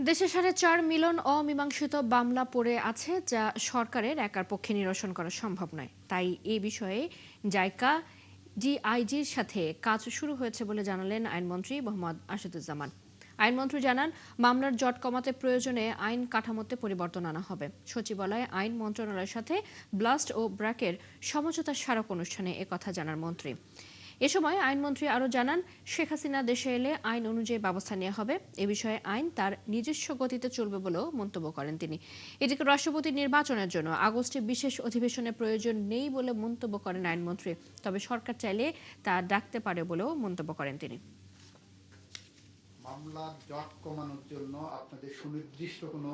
দেশে 4.5 মিলিয়ন অমীমাংসিত মামলা পড়ে আছে, যা সরকারের একার পক্ষে নিরসন করা সম্ভব নয়। তাই এ বিষয়ে জাইকা ডিআইজির সাথে কাজ শুরু হয়েছে বলে জানালেন আইনমন্ত্রী মোহাম্মদ আসাদুজ্জামান। আইনমন্ত্রী জানান, মামলার জট কমাতে প্রয়োজনে আইন কাঠামোতে পরিবর্তন আনা হবে। সচিবালয়ে আইন মন্ত্রণালয়ের সাথে ব্লাস্ট ও ব্র্যাকের সমঝোতা স্মারক অনুষ্ঠানে একথা জানান মন্ত্রী। এ সময় আইনমন্ত্রী আরও জানান, শেখ হাসিনা দেশে এলে আইন অনুযায়ী ব্যবস্থা নেওয়া হবে। এ বিষয়ে আইন তার নিজস্ব গতিতে চলবে বলেও মন্তব্য করেন তিনি। এদিকে রাষ্ট্রপতি নির্বাচনের জন্য আগস্টে বিশেষ অধিবেশনের প্রয়োজন নেই বলে মন্তব্য করেন আইনমন্ত্রী। তবে সরকার চাইলে তা ডাকতে পারে বলেও মন্তব্য করেন তিনি। মামলার জট কমানোর জন্য আপনাদের সুনির্দিষ্ট কোনো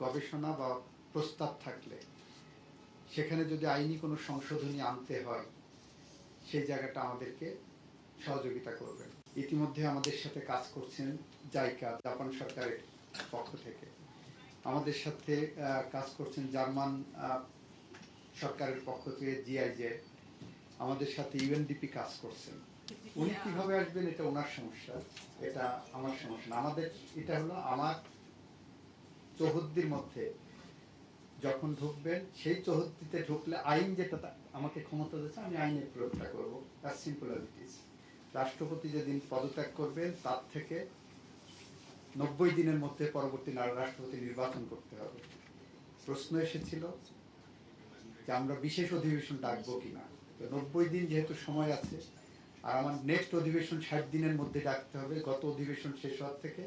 গবেষণা বা প্রস্তাব থাকলে সেখানে যদি আইনি কোনো সংশোধনী আনতে হয়, সেই জায়গাটা আমাদেরকে সহযোগিতা করবেন। ইতিমধ্যে আমাদের সাথে কাজ করছেন জাইকা, জাপান সরকারের পক্ষ থেকে। আমাদের সাথে কাজ করছেন জার্মান সরকারের পক্ষ থেকে জিআইজে। আমাদের সাথে ইউএনডিপি কাজ করছেন। উনি কিভাবে আসবেন এটা ওনার সমস্যা, এটা আমার সমস্যা না। আমাদের এটা হলো আমার চৌহদ্দির মধ্যে যখন ঢুকবেন, সেই চৌহদ্দিতে ঢুকলে আইন যেটা আমাকে ক্ষমতা দিচ্ছে, আমি আইনের প্রয়োগটা করবো। As simple as it is. রাষ্ট্রপতি যেদিন পদত্যাগ করবেন তার থেকে 90 দিনের মধ্যে পরবর্তী রাষ্ট্রপতি নির্বাচন করতে হবে। প্রশ্ন এসেছিল যে আমরা বিশেষ অধিবেশন ডাকবো কিনা। তো 90 দিন যেহেতু সময় আছে, আর আমার নেক্সট অধিবেশন 60 দিনের মধ্যে ডাকতে হবে। গত অধিবেশন শেষ হওয়ার থেকে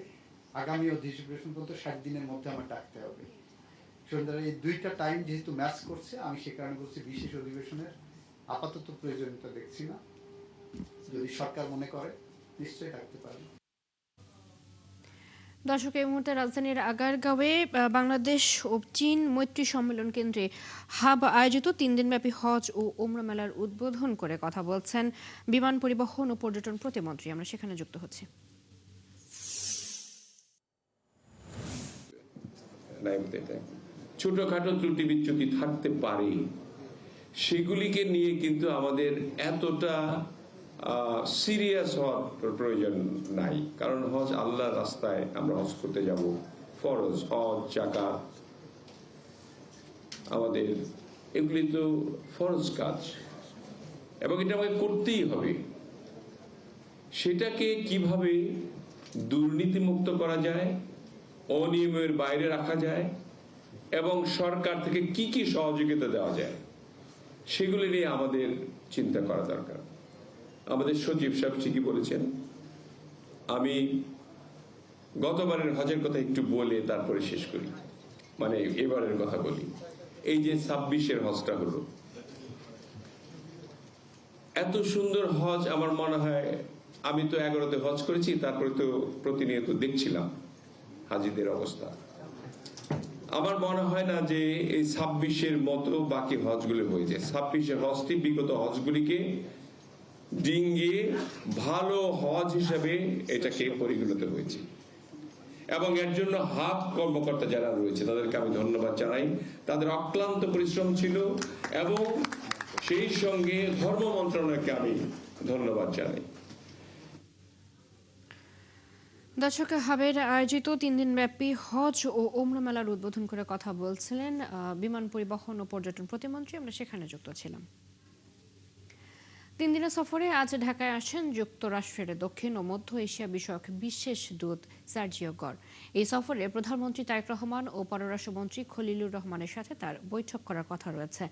আগামী অধিবেশন পর্যন্ত 60 দিনের মধ্যে আমার ডাকতে হবে। সুতরাং এই দুইটা টাইম যেহেতু ম্যাচ করছে, আমি সে কারণে বলছি বিশেষ অধিবেশনের আপাতত প্রয়োজনীয়তা দেখছি না। যদি সরকার মনে করে নিশ্চয়ই ডাকতে পারে। দর্শক, এই মুহূর্তে রাজধানীর আগারগাঁওয়ে বাংলাদেশ ও চীন মৈত্রী সম্মেলন কেন্দ্রে হাব আয়োজিত 3 দিনব্যাপী হজ ও ওমরা মেলার উদ্বোধন করে কথা বলছেন বিমান পরিবহন ও পর্যটন প্রতিমন্ত্রী। আমরা সেখানে যুক্ত হচ্ছি। ছোটখাটো ত্রুটি বিচ্যুতি থাকতে পারে, সেগুলিকে নিয়ে কিন্তু আমাদের এতটা সিরিয়াস হওয়ার প্রয়োজন নাই। কারণ হজ আল্লাহর রাস্তায় আমরা হজ করতে যাব, ফরজ হজ যাকাত আমাদের এগুলি তো ফরজ কাজ এবং এটা আমাকে করতেই হবে। সেটাকে কিভাবে দুর্নীতিমুক্ত করা যায়, অনিয়মের বাইরে রাখা যায় এবং সরকার থেকে কি কি সহযোগিতা দেওয়া যায়, সেগুলি নিয়ে আমাদের চিন্তা করা দরকার। আমাদের সচিব সাহেব ঠিকই বলেছেন। আমি গতবারের হজের কথা একটু বলে তারপরে শেষ করি, মানে এবারের কথা বলি। এই যে 26-এর হজটা হলো, এত সুন্দর হজ আমার মনে হয়, আমি তো 11তে হজ করেছি, তারপরে তো প্রতিনিয়ত দেখছিলাম হাজিদের অবস্থা। আমার মনে হয় না যে এই 26-এর মতো বাকি হজগুলো হয়েছে। 26-এর হজটি বিগত হজগুলিকে ডিঙ্গিয়ে ভালো হজ হিসাবে এটাকে পরিগণিত হয়েছে এবং এর জন্য হাব কর্মকর্তা যারা রয়েছে তাদেরকে আমি ধন্যবাদ জানাই। তাদের অক্লান্ত পরিশ্রম ছিল এবং সেই সঙ্গে ধর্ম মন্ত্রণালয়কে আমি ধন্যবাদ জানাই। দর্শক, হাবের আয়োজিত 3 দিনব্যাপী হজ ও ওমরা মেলার উদ্বোধন করে কথা বলছিলেন বিমান পরিবহন ও পর্যটন প্রতিমন্ত্রী। আমরা সেখানে যুক্ত ছিলাম। 3 দিনের সফরে আজ ঢাকায় আসেন যুক্তরাষ্ট্রের দক্ষিণ ও মধ্য এশিয়া বিষয়ক বিশেষ দূত সার্জিও গড়। এই সফরে প্রধানমন্ত্রী তারেক রহমান ও পররাষ্ট্রমন্ত্রী খলিলুর রহমানের সাথে তার বৈঠক করার কথা রয়েছে।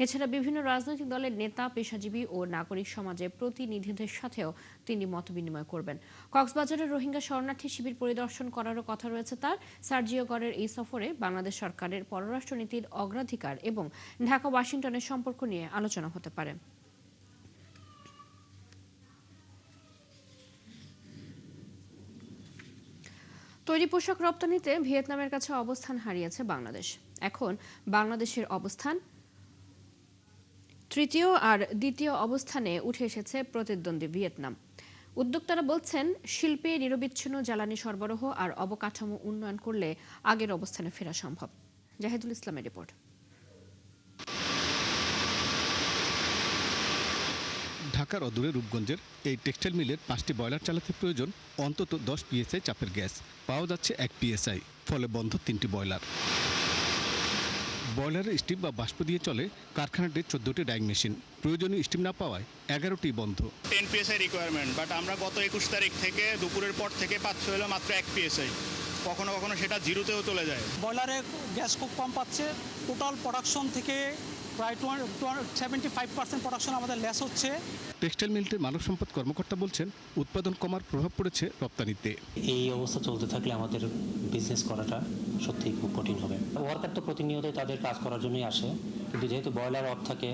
এছাড়া বিভিন্ন রাজনৈতিক দলের নেতা, পেশাজীবী ও নাগরিক সমাজের প্রতিনিধিদের সাথেও তিনি মতবিনিময় করবেন। কক্সবাজারের রোহিঙ্গা শরণার্থী শিবির পরিদর্শন করারও কথা রয়েছে তার। সার্জিও গড়ের এই সফরে বাংলাদেশ সরকারের পররাষ্ট্রনীতির অগ্রাধিকার এবং ঢাকা ওয়াশিংটনের সম্পর্ক নিয়ে আলোচনা হতে পারে। তৈরি পোশাক রপ্তানিতে ভিয়েতনামের কাছে অবস্থান হারিয়েছে বাংলাদেশ। এখন বাংলাদেশের অবস্থান তৃতীয় আর দ্বিতীয় অবস্থানে উঠে এসেছে প্রতিদ্বন্দ্বী ভিয়েতনাম। উদ্যোক্তারা বলছেন, শিল্পে নিরবিচ্ছিন্ন জ্বালানি সরবরাহ আর অবকাঠামো উন্নয়ন করলে আগের অবস্থানে ফেরা সম্ভব। জাহিদুল ইসলামের রিপোর্ট। ঢাকার অদূরে রূপগঞ্জের এই টেক্সটাইল মিলের 5টি বয়লার চালাতে প্রয়োজন অন্তত 10 PSI চাপের গ্যাস। পাওয়া যাচ্ছে 1 PSI, ফলে বন্ধ 3টি বয়লার। বয়লারের স্টিম বা বাষ্প দিয়ে চলে কারখানাটির 14টি ডাইং মেশিন। প্রয়োজনীয় স্টিম না পাওয়ায় 11টি বন্ধ। 10 PSI রিকোয়ারমেন্ট, বাট আমরা গত 21 তারিখ থেকে দুপুরের পর থেকে পাচ্ছি হলো মাত্র 1 PSI। কখনো কখনো সেটা জিরোতেও চলে যায়। বয়লারে গ্যাস খুব কম পাচ্ছে। টোটাল প্রোডাকশন থেকে প্রায় 75% প্রোডাকশন আমাদের লেস হচ্ছে। টেক্সটাইল মিলটির মানব সম্পদ কর্মকর্তা বলছেন, উৎপাদন কমার প্রভাব পড়েছে রপ্তানিতে। এই অবস্থা চলতে থাকলে আমাদের বিজনেস করাটা সত্যিই খুব কঠিন হবে। ওয়ার্কার তো প্রতিনিয়তই তাদের কাজ করার জন্যই আসে, কিন্তু যেহেতু বয়লার অফ থাকে,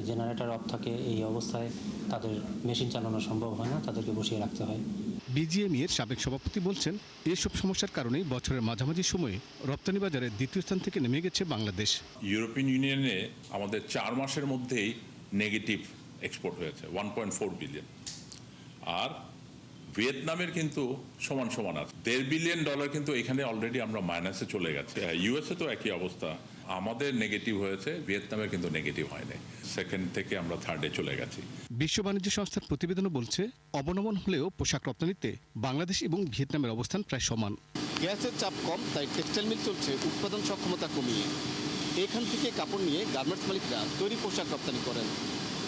জেনারেটর অফ থাকে, এই অবস্থায় তাদের মেশিন চালানো সম্ভব হয় না, তাদেরকে বসিয়ে রাখতে হয়। বিজিএমই এর সাবেক সভাপতি বলছেন, এসব সমস্যার কারণেই বছরের মাঝামাঝি সময়ে রপ্তানি বাজারে দ্বিতীয় স্থান থেকে নেমে গেছে বাংলাদেশ। ইউরোপিয়ান ইউনিয়নে আমাদের 4 মাসের মধ্যেই নেগেটিভ এক্সপোর্ট হয়েছে 1.4 বিলিয়ন, আর ভিয়েতনামের কিন্তু সমান সমান আছে $1.5 বিলিয়ন, কিন্তু এখানে অলরেডি আমরা মাইনাসে চলে গেছে। ইউএসএ তো একই অবস্থা, আমাদের নেগেটিভ হয়েছে, ভিয়েতনামের কিন্তু নেগেটিভ হয়নি। সেকেন্ড থেকে আমরা থার্ডে চলে গেছি। বিশ্ব বাণিজ্য সংস্থার প্রতিবেদনও বলছে, অবনমন হলেও পোশাক রপ্তানিতে বাংলাদেশ এবং ভিয়েতনামের অবস্থান প্রায় সমান। গ্যাসের চাপ কম, তাই টেক্সটাইল মিল চলছে উৎপাদন সক্ষমতা কমিয়ে। এখান থেকে কাপড় নিয়ে গার্মেন্টস মালিকরা তৈরি পোশাক রপ্তানি করেন।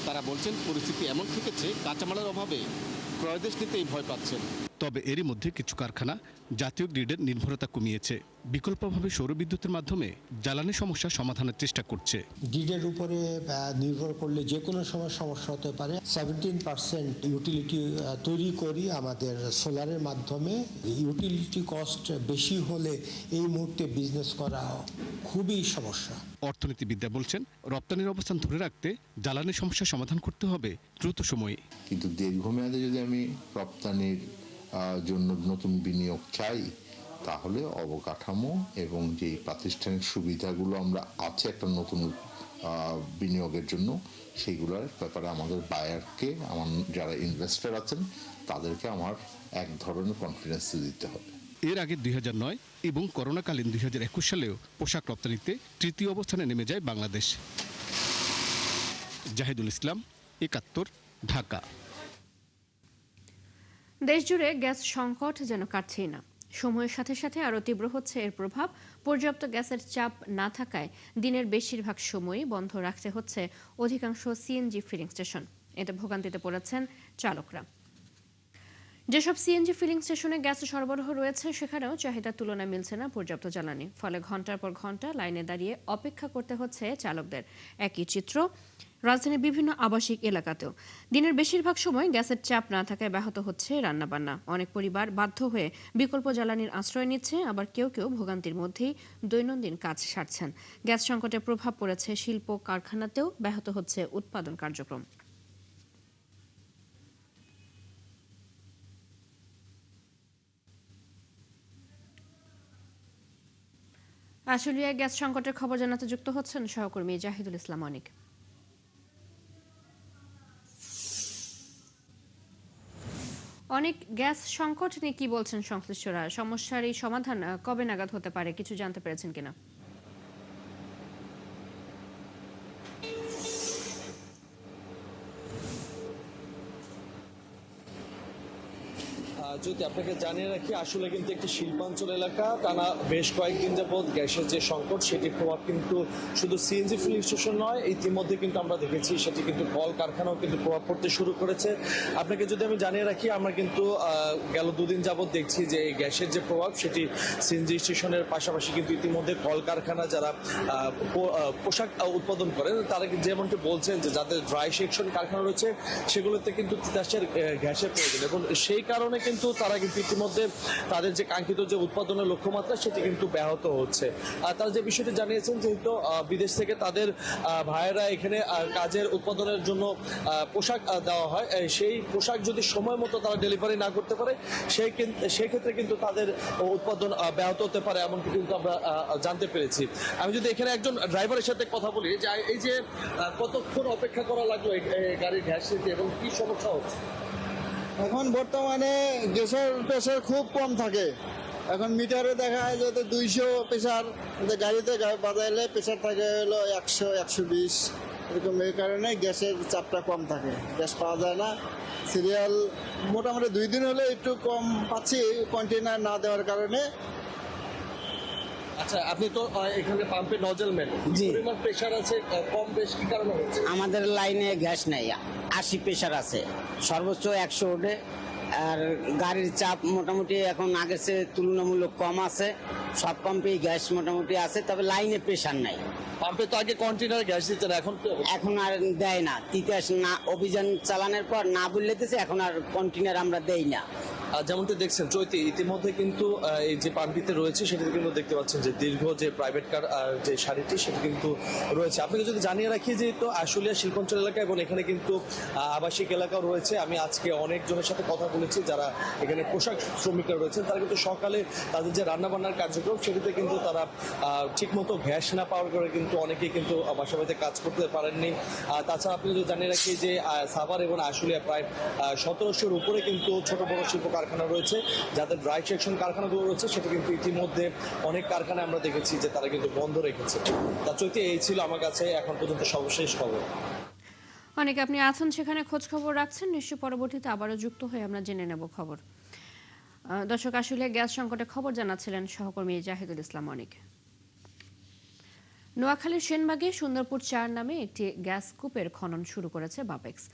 তারা বলছেন, পরিস্থিতি এমন থেকেছে কাঁচামালের অভাবে ক্রয়দেশ নিতেই ভয় পাচ্ছেন। তবে এরই মধ্যে কিছু কারখানা জাতীয় গ্রিডের নির্ভরতা কমিয়েছে। বিকল্পভাবে সৌরবিদ্যুতের মাধ্যমে জ্বালানি সমস্যা সমাধানের চেষ্টা করছে। গ্রিডের উপরে নির্ভর করলে যে কোনো সময় সমস্যা হতে পারে। 17% ইউটিলিটি তৈরি করি আমাদের সোলারের মাধ্যমে। ইউটিলিটি কস্ট বেশি হলে এই মুহূর্তে বিজনেস করা খুবই সমস্যা। অর্থনীতিবিদরা বলছেন, রপ্তানির অবস্থান ধরে রাখতে জ্বালানি সমস্যা সমাধান করতে হবে দ্রুত সময়ে। কিন্তু দীর্ঘমেয়াদে যদি আমি রপ্তানির জন্য নতুন বিনিয়োগ চাই, তাহলে অবকাঠামো এবং যে প্রাতিষ্ঠানিক সুবিধাগুলো আমরা আছে একটা নতুন বিনিয়োগের জন্য, সেইগুলোর ব্যাপারে আমাদের বায়ারকে, আমার যারা ইনভেস্টর আছেন তাদেরকে আমার এক ধরনের কনফিডেন্স দিতে হবে। এর আগে 2009 এবং করোনাকালীন 2021 সালেও পোশাক রপ্তানিতে তৃতীয় অবস্থানে নেমে যায় বাংলাদেশ। জাহিদুল ইসলাম, 71, ঢাকা। দেশজুড়ে গ্যাস সংকট যেন কাটছেই না। সময়ের সাথে সাথে আরও তীব্র হচ্ছে এর প্রভাব। পর্যাপ্ত গ্যাসের চাপ না থাকায় দিনের বেশিরভাগ সময়ই বন্ধ রাখতে হচ্ছে অধিকাংশ সিএনজি ফিলিং স্টেশন। এতে ভোগান্তিতে পড়েছেন চালকরা। যেসব সিএনজি ফিলিং স্টেশনে গ্যাস সরবরাহ রয়েছে, সেখানেও চাহিদার তুলনায় মিলছে না পর্যাপ্ত জ্বালানি। ফলে ঘন্টার পর ঘন্টা লাইনে দাঁড়িয়ে অপেক্ষা করতে হচ্ছে চালকদের। একই চিত্র রাজধানীর বিভিন্ন আবাসিক এলাকাতেও। দিনের বেশিরভাগ সময় গ্যাসের চাপ না থাকায় ব্যাহত হচ্ছে রান্নাবান্না। অনেক পরিবার বাধ্য হয়ে বিকল্প জ্বালানির আশ্রয় নিচ্ছে, আবার কেউ কেউ ভোগান্তির মধ্যেই দৈনন্দিন কাজ সারছেন। গ্যাস সংকটের প্রভাব পড়েছে শিল্প কারখানাতেও, ব্যাহত হচ্ছে উৎপাদন কার্যক্রম। আশুলিয়ায় গ্যাস সংকটের খবর জানাতে যুক্ত হচ্ছেন সহকর্মী জাহিদুল ইসলাম অনিক। অনেক গ্যাস সংকট নিয়ে কি বলছেন সংশ্লিষ্টরা? সমস্যার এই সমাধান কবে নাগাদ হতে পারে, কিছু জানতে পেরেছেন কিনা? যদি আপনাকে জানিয়ে রাখি, আসলে কিন্তু একটি শিল্পাঞ্চল এলাকা। টানা বেশ কয়েকদিন যাবৎ গ্যাসের যে সংকট, সেটির প্রভাব কিন্তু শুধু সিএনজি ফিলিং স্টেশন নয়, ইতিমধ্যে কিন্তু আমরা দেখেছি সেটি কিন্তু কল কারখানাও কিন্তু প্রভাব পড়তে শুরু করেছে। আপনাকে যদি আমি জানিয়ে রাখি, আমরা কিন্তু গেল দুদিন যাবৎ দেখছি যে এই গ্যাসের যে প্রভাব, সেটি সিএনজি স্টেশনের পাশাপাশি কিন্তু ইতিমধ্যে কল কারখানা যারা পোশাক উৎপাদন করেন, তারা যেমনটি বলছেন যে যাদের ড্রাই সেকশন কারখানা রয়েছে, সেগুলোতে কিন্তু তিতাসের গ্যাসের প্রয়োজন, এবং সেই কারণে কিন্তু তারা কিন্তু ইতিমধ্যে তাদের যে কাঙ্ক্ষিত যে উৎপাদনের লক্ষ্যমাত্রা, সেটি কিন্তু ব্যাহত হচ্ছে। আর তারা যে বিষয়টি জানিয়েছেন, যেহেতু বিদেশ থেকে তাদের ভাইয়েরা এখানে কাজের উৎপাদনের জন্য পোশাক দেওয়া হয়, সেই পোশাক যদি সময় মতো তারা ডেলিভারি না করতে পারে, সেই ক্ষেত্রে কিন্তু তাদের উৎপাদন ব্যাহত হতে পারে, এমনকি কিন্তু আমরা জানতে পেরেছি। আমি যদি এখানে একজন ড্রাইভারের সাথে কথা বলি, যে এই যে কতক্ষণ অপেক্ষা করা লাগলো এই গাড়ির গ্যাস নিতে এবং কি সমস্যা হচ্ছে? এখন বর্তমানে গ্যাসের প্রেশার খুব কম থাকে। এখন মিটারে দেখা যায় যে 200 প্রেশার, গাড়িতে বাজাইলে প্রেশার থাকে হলো 100, 120 এরকম এই কারণে গ্যাসের চাপটা কম থাকে, গ্যাস পাওয়া যায় না। সিরিয়াল মোটামুটি 2 দিন হলে একটু কম পাচ্ছি কন্টেনার না দেওয়ার কারণে। আচ্ছা, আপনি তো এখানে পাম্পে নজল মেন, পরিমাণ প্রেসার আছে কম বেশ কি কারণে হচ্ছে? আমাদের লাইনে গ্যাস নেই, 80 প্রেসার আছে, সর্বোচ্চ 100 ওঠে। আর গাড়ির চাপ মোটামুটি এখন আগের চেয়ে তুলনামূলক কম আছে, সব পাম্পেই গ্যাস মোটামুটি আছে, তবে লাইনে প্রেসার নাই। পাম্পে তো আগে কন্টেনার গ্যাস দিতেন, এখন আর দেয় না। তিতাস না অভিযান চালানোর পর না বললেতেছে, এখন আর কন্টেনার আমরা দেই না। যেমনটি দেখছেন চৈতি, ইতিমধ্যে কিন্তু এই যে পাম্পটিতে রয়েছে সেটিতে কিন্তু দেখতে পাচ্ছেন যে দীর্ঘ যে প্রাইভেট কার যে সারিটি সেটি কিন্তু রয়েছে। আপনাকে যদি জানিয়ে রাখি যে তো আশুলিয়া শিল্পাঞ্চল এলাকা এবং এখানে কিন্তু আবাসিক এলাকাও রয়েছে। আমি আজকে অনেকজনের সাথে কথা বলেছি যারা এখানে পোশাক শ্রমিকরা রয়েছেন, তারা কিন্তু সকালে তাদের যে রান্নাবান্নার কার্যক্রম সেটিতে কিন্তু তারা ঠিকমতো গ্যাস না পাওয়ার করে কিন্তু অনেকেই কিন্তু বাসা বাড়িতে কাজ করতে পারেননি। তাছাড়া আপনি যদি জানিয়ে রাখি যে সাভার এবং আশুলিয়া প্রায় 1700-র উপরে কিন্তু ছোট বড় শিল্প কারখানা রয়েছে, যাদের ড্রাই সেকশন কারখানাগুলো রয়েছে সেটা কিন্তু ইতিমধ্যে অনেক কারখানা আমরা দেখেছি যে তারা কিন্তু বন্ধ রেখেছে। তা চৈতি, এই ছিল আমার কাছে এখন পর্যন্ত সর্বশেষ খবর। অনেক আপনি আছেন সেখানে খোঁজ খবর রাখছেন, নিশ্চয় পরবর্তীতে আবারও যুক্ত হয়ে আমরা জেনে নেব খবর। দর্শক, আসলে গ্যাস সংকটের খবর জানাচ্ছিলেন সহকর্মী জাহিদুল ইসলাম অনেক। নোয়াখালীর সেনবাগে সুন্দরপুর 4 নামে একটি গ্যাস কূপের খনন শুরু করেছে বাবেক্স।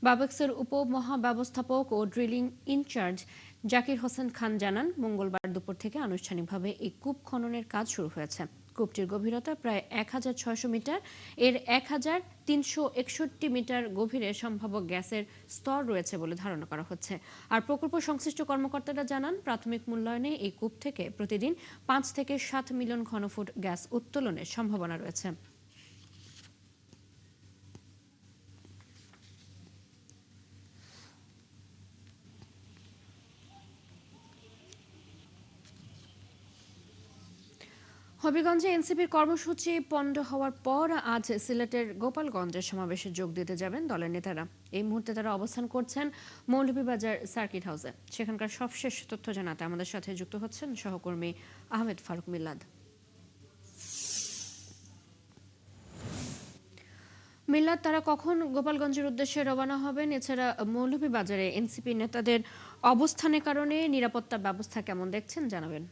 বাবেক্সের উপমহাব্যবস্থাপক ও ড্রিলিং ইনচার্জ জাকির হোসেন খান জানান, মঙ্গলবার দুপুর থেকে আনুষ্ঠানিকভাবে এই কূপ খননের কাজ শুরু হয়েছে। কূপটির গভীরতা প্রায় 1600 মিটার। এর 1361 মিটার গভীরে সম্ভাব্য গ্যাসের স্তর রয়েছে বলে ধারণা করা হচ্ছে। আর প্রকল্প সংশ্লিষ্ট কর্মকর্তারা জানান, প্রাথমিক মূল্যায়নে এই কূপ থেকে প্রতিদিন 5 থেকে 7 মিলিয়ন ঘনফুট গ্যাস উত্তোলনের সম্ভাবনা রয়েছে। হবিগঞ্জে এনসিপির কর্মসূচি পণ্ড হওয়ার পর আজ সিলেটের গোপালগঞ্জের সমাবেশে যোগ দিতে যাবেন দলের নেতারা। এই মুহূর্তে তারা অবস্থান করছেন মৌলভীবাজার সার্কিট হাউসে। সেখানকার সবশেষ তথ্য জানাতে আমাদের সাথে যুক্ত হচ্ছেন সহকর্মী আহমেদ ফারুক মিল্লাদ। মিল্লাদ, তারা কখন গোপালগঞ্জের উদ্দেশ্যে রওনা হবেন? এছাড়া মৌলভীবাজারে এনসিপি নেতাদের অবস্থানের কারণে নিরাপত্তা ব্যবস্থা কেমন দেখছেন, জানাবেন।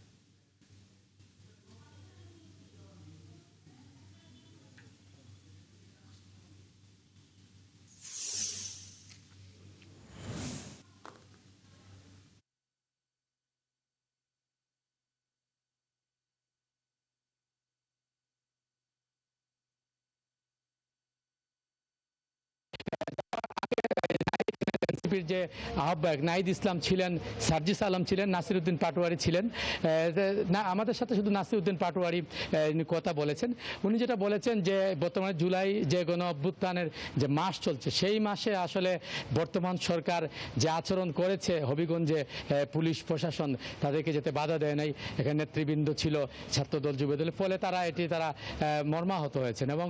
যে আহ্বায়ক নাহিদ ইসলাম ছিলেন, সার্জিস আলম ছিলেন, নাসিরউদ্দিন পাটোয়ারি ছিলেন। না, আমাদের সাথে শুধু নাসিরউদ্দিন পাটোয়ারি কথা বলেছেন। উনি যেটা বলেছেন যে বর্তমানে জুলাই যে গণ অভ্যুত্থানের যে মাস চলছে, সেই মাসে আসলে বর্তমান সরকার যে আচরণ করেছে হবিগঞ্জে, পুলিশ প্রশাসন তাদেরকে যেতে বাধা দেয় নাই, এখানে নেতৃবৃন্দ ছিল ছাত্রদল যুবদলের, ফলে তারা মর্মাহত হয়েছেন এবং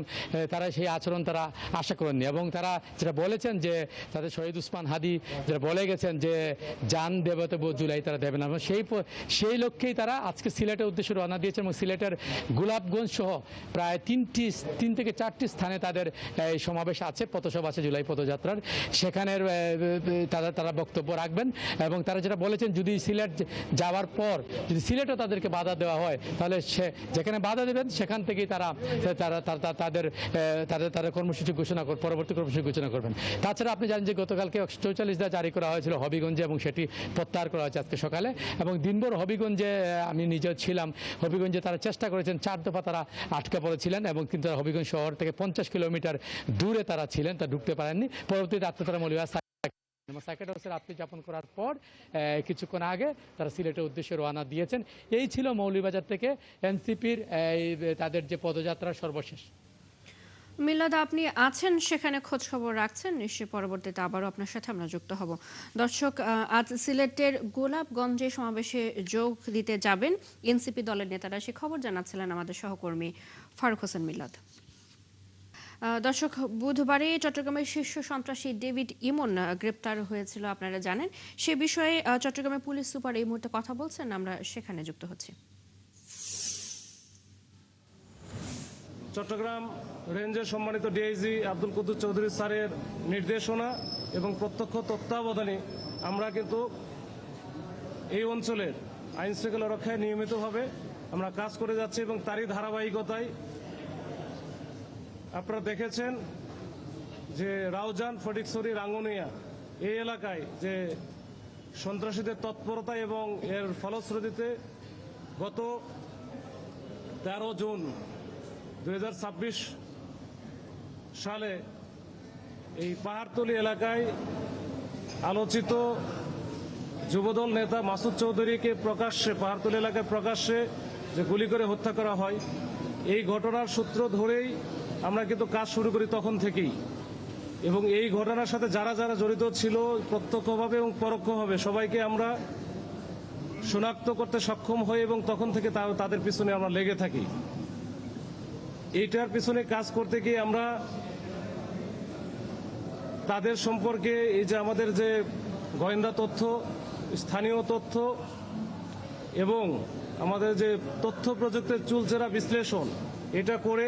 তারা সেই আচরণ তারা আশা করেননি। এবং তারা যেটা বলেছেন যে তাদের শহীদ উসমান হাদি যারা বলে গেছেন যে জান দেবে তবু জুলাই তারা দেবে না, সেই লক্ষ্যেই তারা আজকে সিলেটের উদ্দেশ্যে রওনা দিয়েছেন এবং সিলেটের গোলাপগঞ্জ সহ প্রায় 3 থেকে 4টি স্থানে তাদের সমাবেশ আছে, পথসভা আছে জুলাই পদযাত্রার। সেখানের তারা বক্তব্য রাখবেন এবং তারা যেটা বলেছেন, যদি সিলেট যাওয়ার পর যদি সিলেটও তাদেরকে বাধা দেওয়া হয়, তাহলে যেখানে বাধা দেবেন সেখান থেকেই তাদের কর্মসূচি ঘোষণা করবেন, পরবর্তী কর্মসূচি ঘোষণা করবেন। তাছাড়া আপনি জানেন যে গতকালকে 44 জারি করা হয়েছিল হবিগঞ্জে এবং সেটি প্রত্যাহার করা হয়েছে আজকে সকালে। এবং দিনভর হবিগঞ্জে আমি নিজেও ছিলাম, হবিগঞ্জে তারা চেষ্টা করেছেন, 4 দফা তারা আটকে পড়েছিলেন এবং কিন্তু হবিগঞ্জ শহর থেকে 50 কিলোমিটার দূরে তারা ছিলেন, তা ঢুকতে পারেননি। পরবর্তীতে তারা সার্কিট হাউসে রাত্রি যাপন করার পর কিছুক্ষণ আগে তারা সিলেটের উদ্দেশ্যে রওনা দিয়েছেন। এই ছিল মৌলভীবাজার থেকে এনসিপির তাদের যে পদযাত্রার সর্বশেষ। মিল্লাদ, আপনি আছেন সেখানে খোঁজ খবর রাখছেন, নিশ্চয়ই পরবর্তীতে আবারও আপনার সাথে আমরা যুক্ত হব। দর্শক, আজ সিলেটের গোলাপগঞ্জে সমাবেশে যোগ দিতে যাবেন এনসিপি দলের নেতারা, সে খবর জানাচ্ছিলেন আমাদের সহকর্মী ফারুক হোসেন মিল্লাদ। দর্শক, বুধবারে চট্টগ্রামের শীর্ষ সন্ত্রাসী ডেভিড ইমন গ্রেপ্তার হয়েছিল, আপনারা জানেন। সে বিষয়ে চট্টগ্রামের পুলিশ সুপার এই মুহূর্তে কথা বলছেন, আমরা সেখানে যুক্ত হচ্ছি। চট্টগ্রাম রেঞ্জের সম্মানিত ডিআইজি আব্দুল কুদ্দুস চৌধুরী স্যারের নির্দেশনা এবং প্রত্যক্ষ তত্ত্বাবধানে আমরা কিন্তু এই অঞ্চলের আইন শৃঙ্খলা রক্ষায় নিয়মিতভাবে আমরা কাজ করে যাচ্ছি এবং তারই ধারাবাহিকতায় আপনারা দেখেছেন যে রাউজান, ফটিকছড়ি, রাঙ্গুনিয়া এই এলাকায় যে সন্ত্রাসীদের তৎপরতা এবং এর ফলশ্রুতিতে গত 13 জুন 2026 সালে এই পাহাড়তলী এলাকায় আলোচিত যুবদল নেতা মাসুদ চৌধুরীকে প্রকাশ্যে পাহাড়তলী এলাকায় প্রকাশ্যে যে গুলি করে হত্যা করা হয়, এই ঘটনার সূত্র ধরেই আমরা কিন্তু কাজ শুরু করি তখন থেকেই। এবং এই ঘটনার সাথে যারা যারা জড়িত ছিল প্রত্যক্ষভাবে এবং পরোক্ষভাবে সবাইকে আমরা শনাক্ত করতে সক্ষম হই এবং তখন থেকে তাদের পিছনে আমরা লেগে থাকি। এইটার পিছনে কাজ করতে গিয়ে আমরা তাদের সম্পর্কে এই যে আমাদের যে গোয়েন্দা তথ্য, স্থানীয় তথ্য এবং আমাদের যে তথ্য প্রযুক্তির চুলচেরা বিশ্লেষণ, এটা করে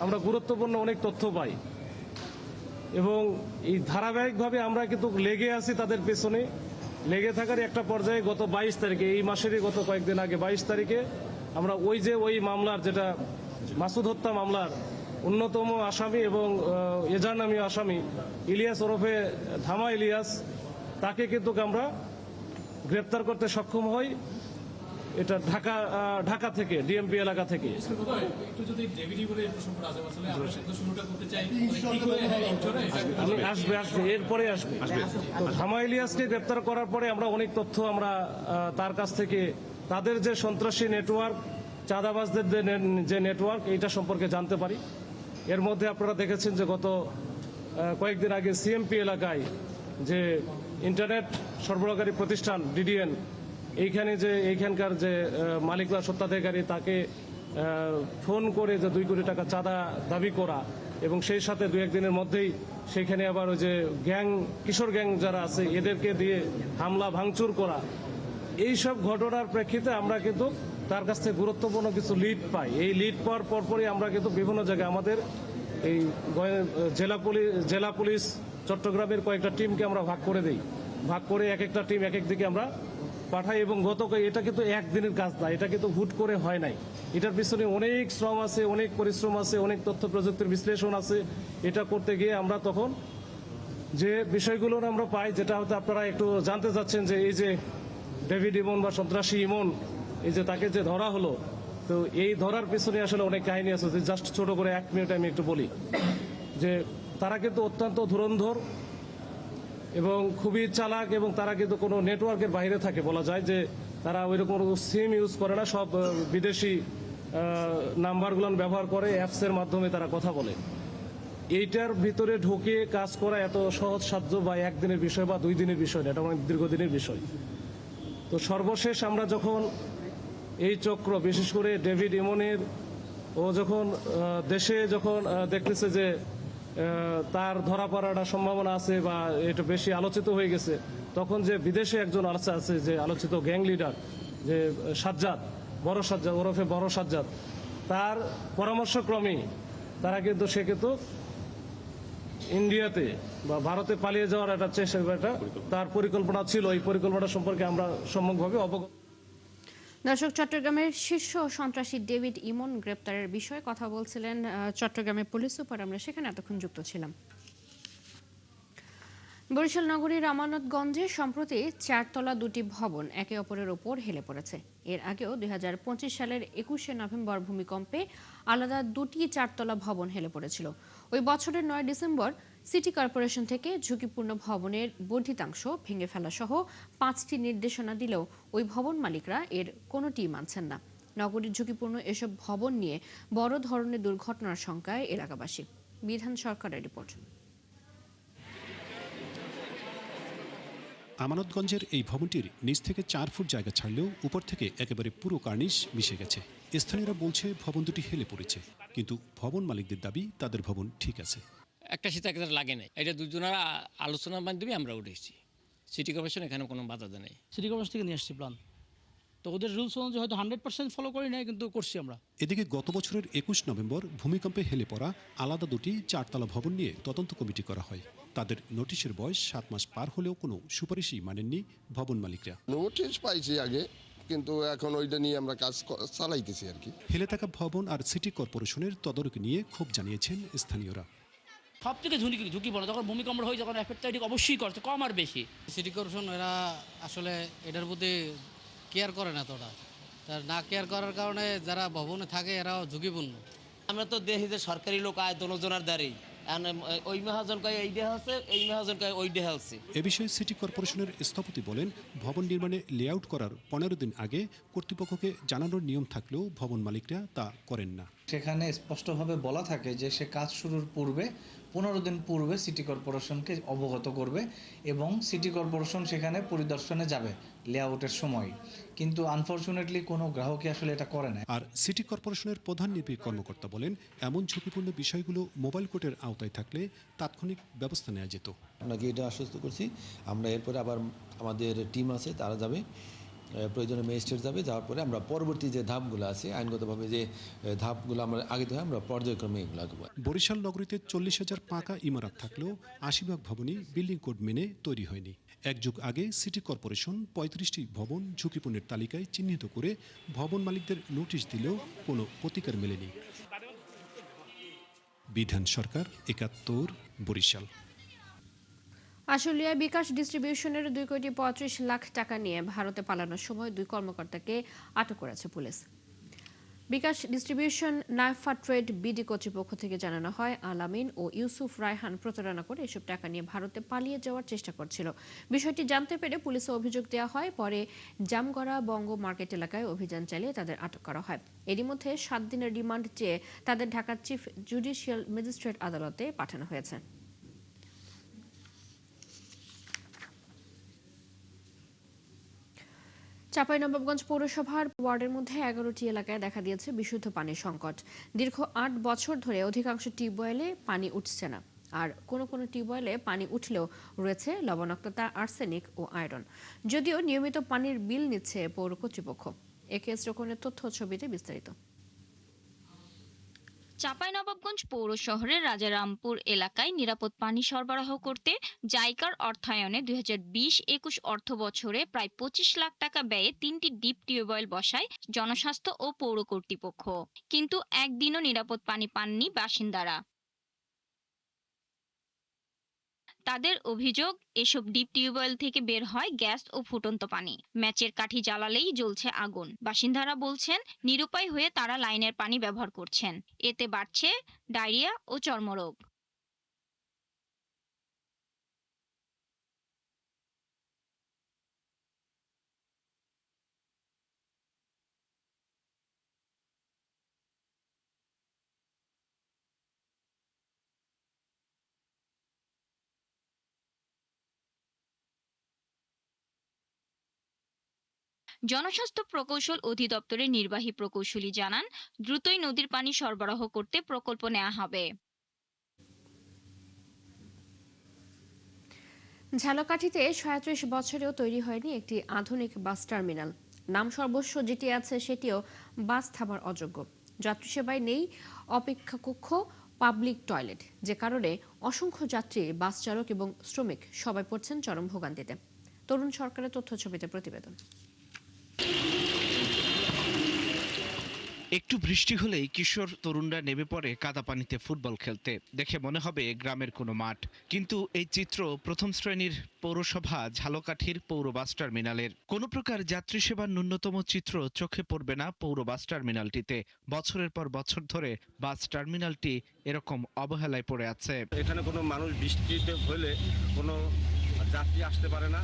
আমরা গুরুত্বপূর্ণ অনেক তথ্য পাই এবং এই ধারাবাহিকভাবে আমরা কিন্তু লেগে আছি তাদের পেছনে। লেগে থাকার একটা পর্যায়ে গত 22 তারিখে, এই মাসেরই গত কয়েকদিন আগে 22 তারিখে আমরা ওই মামলার, যেটা মাসুদ হত্যা মামলার অন্যতম আসামি এবং এজার নামীয় আসামি ইলিয়াস ওরফে ধামা ইলিয়াস, তাকে কিন্তু আমরা গ্রেপ্তার করতে সক্ষম হই। এটা ঢাকা থেকে, ডিএমপি এলাকা থেকে। আসবে এরপরে আসবে। তো ধামা ইলিয়াসকে গ্রেপ্তার করার পরে আমরা অনেক তথ্য আমরা তার কাছ থেকে, তাদের যে সন্ত্রাসী নেটওয়ার্ক, চাঁদাবাজদের যে নেটওয়ার্ক, এইটা সম্পর্কে জানতে পারি। এর মধ্যে আপনারা দেখেছেন যে গত কয়েকদিন আগে সিএমপি এলাকায় যে ইন্টারনেট সরবরাহকারী প্রতিষ্ঠান ডিডিএন, এইখানকার যে মালিকরা, স্বত্বাধিকারী, তাকে ফোন করে যে 2 কোটি টাকা চাঁদা দাবি করা এবং সেই সাথে 2-1 দিনের মধ্যেই সেখানে আবার ওই যে গ্যাং, কিশোর গ্যাং যারা আছে এদেরকে দিয়ে হামলা ভাঙচুর করা, এইসব ঘটনার প্রেক্ষিতে আমরা কিন্তু তার কাছ থেকে গুরুত্বপূর্ণ কিছু লিড পাই। এই লিড পাওয়ার পরপরই আমরা কিন্তু বিভিন্ন জায়গায় আমাদের এই জেলা পুলিশ চট্টগ্রামের কয়েকটা টিমকে আমরা ভাগ করে দিই। ভাগ করে এক একটা টিম এক এক দিকে আমরা পাঠাই এবং এটা কিন্তু একদিনের কাজ না, এটা কিন্তু হুট করে হয় নাই। এটার পিছনে অনেক শ্রম আছে, অনেক পরিশ্রম আছে, অনেক তথ্য প্রযুক্তির বিশ্লেষণ আছে। এটা করতে গিয়ে আমরা তখন যে বিষয়গুলো আমরা পাই, যেটা হয়তো আপনারা একটু জানতে চাচ্ছেন, যে এই যে ডেভিড ইমন বা সন্ত্রাসী ইমন, এই যে তাকে যে ধরা হলো, তো এই ধরার পিছনে আসলে অনেক কাহিনী আছে। জাস্ট ছোট করে 1 মিনিট আমি একটু বলি যে তারা কিন্তু অত্যন্ত ধুরন্ধর এবং খুবই চালাক এবং তারা কিন্তু কোনো নেটওয়ার্কের বাইরে থাকে। বলা যায় যে তারা ওইরকম সিম ইউজ করে না, সব বিদেশি নাম্বারগুলো ব্যবহার করে, অ্যাপসের মাধ্যমে তারা কথা বলে। এইটার ভিতরে ঢুকে কাজ করা এত সহজ সাধ্য বা 1 দিনের বিষয় বা 2 দিনের বিষয় না, এটা অনেক দীর্ঘদিনের বিষয়। তো সর্বশেষ আমরা যখন এই চক্র, বিশেষ করে ডেভিড ইমনের, ও যখন দেশে যখন দেখতেছে যে তার ধরা পড়ার সম্ভাবনা আছে বা এটা বেশি আলোচিত হয়ে গেছে, তখন যে বিদেশে একজন আছে যে আলোচিত গ্যাং লিডার, যে সাজ্জাদ, বড় সাজ্জাদ ওরফে বড় সাজ্জাদ, তার পরামর্শক্রমেই তারা কিন্তু ইন্ডিয়াতে বা ভারতে পালিয়ে যাওয়ার একটা চেষ্টা, তার পরিকল্পনা ছিল। এই পরিকল্পনা সম্পর্কে আমরা সম্যকভাবে অবগত। দর্শক, চট্টগ্রামের শীর্ষ সন্ত্রাসী ডেভিড ইমন গ্রেপ্তারের বিষয়ে কথা বলছিলেন চট্টগ্রামের পুলিশ সুপার। আমরা সেখানে এতক্ষণ যুক্ত ছিলাম। বরিশাল নগরীর আমানতগঞ্জে সম্প্রতি 4 তলা 2টি ভবন একে অপরের ওপর হেলে পড়েছে। এর আগেও 2025 সালের 21শে নভেম্বর ভূমিকম্পে আলাদা 2টি 4 তলা ভবন হেলে পড়েছিল। ওই বছরের 9 ডিসেম্বর সিটি কর্পোরেশন থেকে ঝুঁকিপূর্ণ ভবনের বর্ধিতাংশ ভেঙে ফেলা সহ 5টি নির্দেশনা দিলেও ওই ভবন মালিকরা এর কোনোটিই মানছেন না। নগরীর ঝুঁকিপূর্ণ এসব ভবন নিয়ে বড় ধরনের দুর্ঘটনার শঙ্কায় এলাকাবাসী। বিধান সরকারের রিপোর্ট। আমানতগঞ্জের এই ভবনটির নিচ থেকে 4 ফুট জায়গা ছাড়লেও উপর থেকে একেবারে পুরো কার্নিশ মিশে গেছে। স্থানীয়রা বলছে ভবন দুটি হেলে পড়েছে, কিন্তু ভবন মালিকদের দাবি তাদের ভবন ঠিক আছে। একটা শীতাকার লাগে নাই, এটা দুজনের আলোচনার মাধ্যমে আমরা উঠেছি। সিটি কর্পোরেশন এখানে কোনো বাধা নেই। সিটি কর্পোরেশন থেকে নিয়ে আসছি প্ল্যান। তো ওদের রুলস অনুযায়ী হয়তো 100% ফলো করি নাই, কিন্তু করছি আমরা। এদিকে গত বছরের 21 নভেম্বর ভূমিকম্পে হেলে পড়া আলাদা দুটি 4তলা ভবন নিয়ে তদন্ত কমিটি করা হয়। তাদের নোটিশের বয়স 7 মাস পার হলেও কোনো সুপারিশই মানেননি ভবন মালিকরা। নোটিশ পাইছি আগে, কিন্তু এখন ওইটা নিয়ে আমরা কাজ চালাইতেছি আর কি। হেলে থাকা ভবন আর সিটি কর্পোরেশনের তদারকি নিয়ে ক্ষোভ জানিয়েছেন স্থানীয়রা। সব থেকে ঝুঁকিপূর্ণ যখন ভূমিকম্প হয়, যখন এফেক্ট অবশ্যই করছে, কম আর বেশি। সিটি কর্পোরেশন এরা আসলে এটার প্রতি কেয়ার করে না, তোরা তার না কেয়ার করার কারণে যারা ভবনে থাকে এরাও ঝুঁকিপূর্ণ। আমরা তো দেখি যে সরকারি লোক আয় দোনোজনের দ্বারাই, ওই মহাজন কয় এই দেহ আছে, এই মহাজন কয় ওই দেহ আছে। এ বিষয়ে সিটি কর্পোরেশনের স্থপতি বলেন, ভবন নির্মাণে লেআউট করার 15 দিন আগে কর্তৃপক্ষকে জানানোর নিয়ম থাকলেও ভবন মালিকরা তা করেন না। সেখানে স্পষ্টভাবে বলা থাকে যে সে কাজ শুরুর পূর্বে 15 দিন পূর্বে সিটি কর্পোরেশনকে অবগত করবে এবং সিটি কর্পোরেশন সেখানে পরিদর্শনে যাবে লেআউটের সময়, কিন্তু আনফরচুনেটলি কোনো গ্রাহকই আসলে এটা করে না। আর সিটি কর্পোরেশনের প্রধান নির্বাহী কর্মকর্তা বলেন, এমন ঝুঁকিপূর্ণ বিষয়গুলো মোবাইল কোর্টের আওতায় থাকলে তাৎক্ষণিক ব্যবস্থা নেওয়া যেত। আপনাকে এটা আশ্বস্ত করছি, আমরা এরপরে আবার আমাদের টিম আছে, তারা যাবে, প্রয়োজনে ম্যাজিস্ট্রেট যাবে, যাওয়ার পরে আমরা পরবর্তী যে ধাপগুলো আছে আইনগতভাবে যে ধাপগুলো আমরা আগে থেকে আমরা পর্যায়ক্রমে এগুলো আঁকব। বরিশাল নগরীতে 40,000 পাকা ইমারত থাকলেও 80 ভবনই বিল্ডিং কোড মেনে তৈরি হয়নি। এক যুগ আগে সিটি কর্পোরেশন 35টি ভবন ঝুঁকিপূর্ণের তালিকায় চিহ্নিত করে ভবন মালিকদের নোটিশ দিলেও কোনো প্রতিকার মেলেনি। বিধান সরকার, 71, বরিশাল। আশুলিয়ায় বিকাশ ডিস্ট্রিবিউশনের 2,35,00,000 টাকা নিয়ে ভারতে পালানোর সময় 2 কর্মকর্তাকে আটক করেছে পুলিশ। বিকাশ ডিস্ট্রিবিউশন নাইফা ট্রেড বিডি কর্তৃপক্ষ থেকে জানানো হয়, আলামিন ও ইউসুফ রায়হান প্রতারণা করে এসব টাকা নিয়ে ভারতে পালিয়ে যাওয়ার চেষ্টা করছিল। বিষয়টি জানতে পেরে পুলিশে অভিযোগ দেওয়া হয়। পরে জামগড়া বঙ্গ মার্কেট এলাকায় অভিযান চালিয়ে তাদের আটক করা হয়। এরই মধ্যে 7 দিনের রিমান্ড চেয়ে তাদের ঢাকার চিফ জুডিশিয়াল ম্যাজিস্ট্রেট আদালতে পাঠানো হয়েছে। চাঁপাইনবাবগঞ্জ পৌরসভার ওয়ার্ডের মধ্যে 11টি এলাকায় দেখা দিয়েছে বিশুদ্ধ পানির সংকট। দীর্ঘ 8 বছর ধরে অধিকাংশ টিউবওয়েলে পানি উঠছে না, আর কোনো কোনো টিউবওয়েলে পানি উঠলেও রয়েছে লবণাক্ততা, আর্সেনিক ও আয়রন। যদিও নিয়মিত পানির বিল নিচ্ছে পৌর কর্তৃপক্ষ। একেএস রোকনের তথ্য ছবিতে বিস্তারিত। চাঁপাইনবাবগঞ্জ পৌর শহরের রাজারামপুর এলাকায় নিরাপদ পানি সরবরাহ করতে জাইকার অর্থায়নে 2020-21 অর্থ বছরে প্রায় 25 লাখ টাকা ব্যয়ে 3টি ডিপ টিউবওয়েল বসায় জনস্বাস্থ্য ও পৌর কর্তৃপক্ষ, কিন্তু একদিনও নিরাপদ পানি পাননি বাসিন্দারা। তাদের অভিযোগ, এসব ডিপ টিউবওয়েল থেকে বের হয় গ্যাস ও ফুটন্ত পানি। ম্যাচের কাঠি জ্বালালেই জ্বলছে আগুন। বাসিন্দারা বলছেন, নিরুপায় হয়ে তারা লাইনের পানি ব্যবহার করছেন। এতে বাড়ছে ডায়রিয়া ও চর্মরোগ। জনস্বাস্থ্য প্রকৌশল অধিদপ্তরের নির্বাহী প্রকৌশলী জানান, দ্রুতই নদীর পানি সরবরাহ করতে প্রকল্প নেওয়া হবে। ঝালকাঠিতে 37 বছরেও তৈরি হয়নি একটি আধুনিক বাস টার্মিনাল। নাম সর্বস্ব যেটি আছে সেটিও বাস থামার অযোগ্য। যাত্রী সেবায় নেই অপেক্ষা কক্ষ, পাবলিক টয়লেট, যে কারণে অসংখ্য যাত্রী, বাস চালক এবং শ্রমিক সবাই পড়ছেন চরম ভোগান্তিতে। তরুণ সরকারের তথ্য ছবিতে প্রতিবেদন। একটু বৃষ্টি হলেই কিশোর তরুণরা নেমে পড়ে কাদা পানিতে ফুটবল খেলতে। দেখে মনে হবে গ্রামের কোনো মাঠ, কিন্তু এই চিত্র প্রথম শ্রেণীর পৌরসভা ঝালকাঠির পৌর বাস টার্মিনালের। কোনো প্রকার যাত্রী সেবার ন্যূনতম চিত্র চোখে পড়বে না পৌর বাস টার্মিনালটিতে। বছরের পর বছর ধরে বাস টার্মিনালটি এরকম অবহেলায় পড়ে আছে। এখানে কোনো মানুষ বৃষ্টিতে হলে কোনো যাত্রী আসতে পারে না,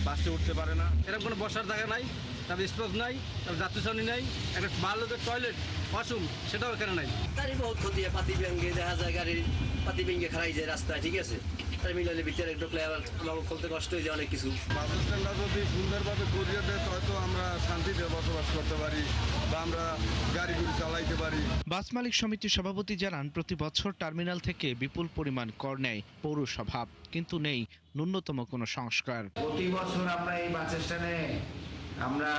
বাসে উঠতে পারে না, এরকম কোনো বসার জায়গা নাই, তারপর স্পেস নাই, তারপর যাত্রী শ্রেণী নাই, একটা ভালো টয়লেট ওয়াশরুম সেটাও এখানে নাই। গাড়ির বহুত ক্ষতি হয়, পাতি ভেঙে দেখা যায়, গাড়ির পাতি ভেঙে খারাই যায় রাস্তায়, ঠিক আছে। টার্মিনালের ভিতরে ঢুকলে আবার আমার খুলতে কষ্ট হয়ে যায় অনেক কিছু। বাস স্ট্যান্ডটা যদি সুন্দরভাবে করিয়ে দেয় হয়তো আমরা শান্তিতে বসবাস করতে পারি বা আমরা গাড়িগুলি চালাইতে পারি। বাস মালিক সমিতির সভাপতি জানান, প্রতি বছর টার্মিনাল থেকে বিপুল পরিমাণ কর নেয় পৌরসভা, কিন্তু নেই ন্যূনতম কোনো সংস্কার। প্রতি বছর আমরা এই বাস স্ট্যান্ডে আমরা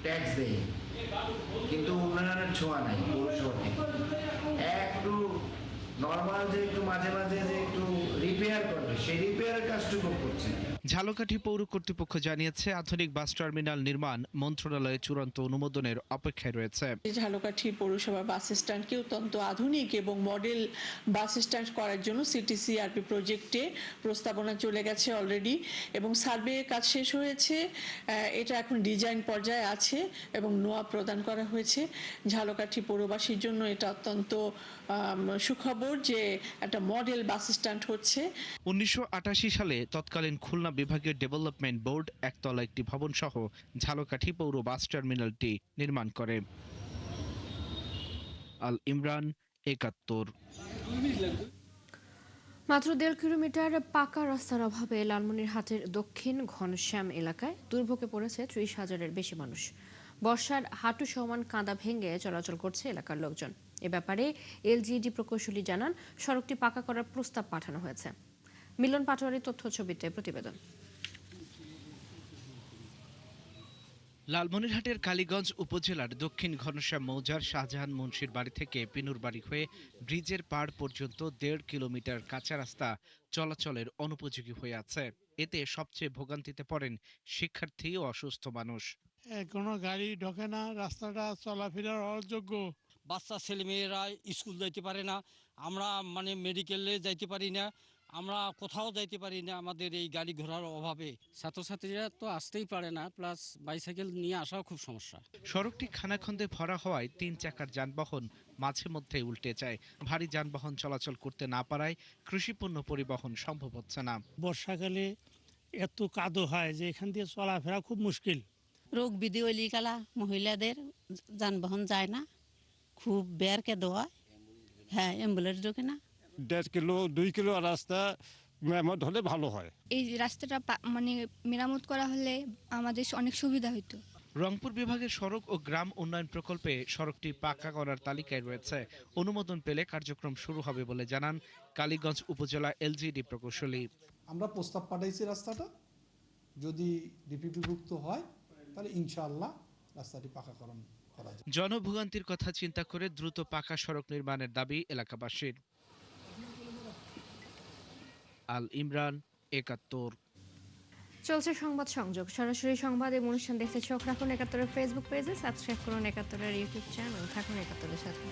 ট্যাক্স দেয়, কিন্তু উন্নয়নের ছোঁয়া নাই পৌরসভা থেকে। একটু নর্মাল যে একটু মাঝে মাঝে যে একটু রিপেয়ার করবে, সেই রিপেয়ারের কাজটুকু করছে। ঝালকাঠি পৌর কর্তৃপক্ষ জানিয়েছে আধুনিক বাস টার্মিনাল নির্মাণ মন্ত্রণালয়ে চূড়ান্ত অনুমোদনের অপেক্ষায় রয়েছে। ঝালকাঠি পৌরসভা বাস স্ট্যান্ডকে অত্যন্ত আধুনিক এবং মডেল বাস স্ট্যান্ড করার জন্য সিটিসিআরপি প্রজেক্টে প্রস্তাবনা চলে গেছে অলরেডি এবং সার্ভে কাজ শেষ হয়েছে। এটা এখন ডিজাইন পর্যায়ে আছে এবং নোয়া প্রদান করা হয়েছে। ঝালকাঠি পৌরবাসীর জন্য এটা অত্যন্ত সুখবর যে একটা মডেল বাস স্ট্যান্ড হচ্ছে। 1988 সালে তৎকালীন খুলনা বিভাগীয় ডেভেলপমেন্ট বোর্ড একতলা একটি ভবন সহ ঝালকাঠি পৌর বাস টার্মিনালটি নির্মাণ করে। আল ইমরান, 71। মাত্র 1.5 কিলোমিটার পাকা রাস্তার অভাবে লালমনিরহাটের দক্ষিণ ঘনশ্যাম এলাকায় দুর্ভোগে পড়েছে 30,000-এর বেশি মানুষ। বর্ষার হাঁটু সমান কাঁদা ভেঙে চলাচল করছে এলাকার লোকজন। এ ব্যাপারে এলজিইডি প্রকৌশলী জানান, সড়কটি পাকা করার প্রস্তাব পাঠানো হয়েছে। মিলন পাটোয়ারির তথ্য ছবিতে প্রতিবেদন। লালমনিরহাটের কালীগঞ্জ উপজেলার দক্ষিণ ঘনশ্যাম মৌজার শাহজাহান মুন্সির বাড়ি থেকে পিনুর বাড়ি হয়ে ব্রিজের পাড় পর্যন্ত 1.5 কিলোমিটার কাঁচা রাস্তা চলাচলের অনুপযোগী হয়ে আছে। এতে সবচেয়ে ভোগান্তিতে পড়েন শিক্ষার্থী ও অসুস্থ মানুষ। কোনো গাড়ি ঢোকে না, রাস্তাটা চলাফেরার অযোগ্য। বাচ্চা ছেলেমেয়েরা স্কুল যাইতে পারে না, আমরা মেডিকেলে যাইতে পারি না, আমরা কোথাও যাইতে পারি না আমাদের এই গাড়ি ঘোড়ার অভাবে। ছাত্রছাত্রীরা তো আসতেই পারে না, প্লাস বাইসাইকেল নিয়ে আসাও খুব সমস্যা। সড়কটি খানাখন্দে ভরা হওয়ায় 3 চাকার যানবাহন মাঝে মধ্যে উল্টে যায়। ভারী যানবাহন চলাচল করতে না পারায় কৃষিপণ্য পরিবহন সম্ভব হচ্ছে না। বর্ষাকালে এত কাদো হয় যে এখান দিয়ে চলাফেরা খুব মুশকিল। রোগ বিধি অলিকালা মহিলাদের যানবাহন যায় না, খুব বেরকে দেওয়া। হ্যাঁ, অ্যাম্বুলেন্স ঢোকে না। 1.5 কিলো 2 কিলো রাস্তা মেরামত হলে ভালো হয়। এই রাস্তাটা মেরামত করা হলে আমাদের অনেক সুবিধা হতো। রংপুর বিভাগের সড়ক ও গ্রাম উন্নয়ন প্রকল্পে সড়কটি পাকা করার তালিকায় রয়েছে। অনুমোদন পেলে কার্যক্রম শুরু হবে বলে জানান কালীগঞ্জ উপজেলা এলজিইডি প্রকৌশলী। আমরা প্রস্তাব পাঠাইছি, রাস্তাটা যদি ডিপিপিভুক্ত হয় তাহলে ইনশাআল্লাহ রাস্তাটি পাকাকরণ করা যাবে। জনভোগান্তির কথা চিন্তা করে দ্রুত পাকা সড়ক নির্মাণের দাবি এলাকাবাসীর। আল ইমরান, 71। চলছে সংবাদ সংযোগ। সরাসরি সংবাদ এবং অনুষ্ঠান দেখতে চোখ রাখুন 71-এর ফেসবুক পেজে, সাবস্ক্রাইব করুন 71-এর ইউটিউব চ্যানেল। থাকুন 71-এর সাথে।